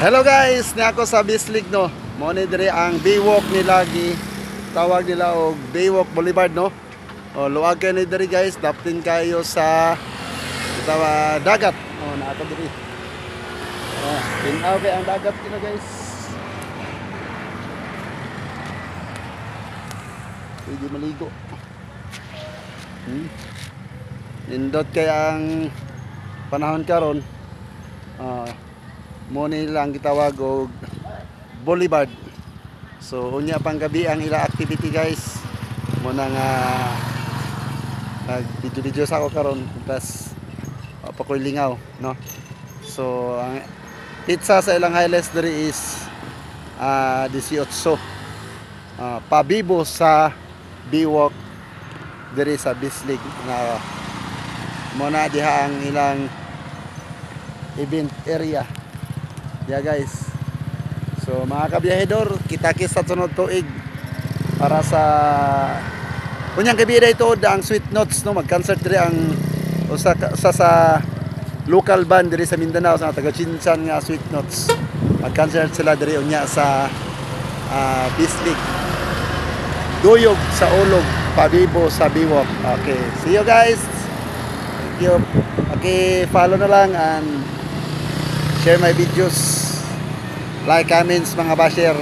Hello guys, ni ako sa Bislig no. Mo ni diri ang Baywalk ni lagi. Tawag nila og Baywalk Boulevard no. O luag kayo ni diri guys, daptin kayo sa dagat. O naa ta diri. Tinaw kay ang dagat kino guys. Pwede maligo. Nindot kay ang panahon karon. Mo ni lang gitawag og boulevard. So unya pang gabi ang ila activity guys. Mo na nga nag-video sa ako karon tas pakoy lingaw no. So ang pizza sa ilang highlights diri is 18. Pabibo sa Baywalk diri sa Bislig na mo na diha ang ilang event area. Yeah guys. So mga kabiyahedor, kita-kits sa sunod tuig para sa unyang gabi ito ang Sweet Notes no, mag-concert diri ang usa sa local band diri sa Mindanao sa taga Chinsan nga Sweet Notes. Mag-concert sila diri unya sa Bislig. Duyog sa Ulog, Pabibo sa Baywalk. Okay, see you guys. Thank you. Okay, follow na lang and share my videos, like, comments mga basher.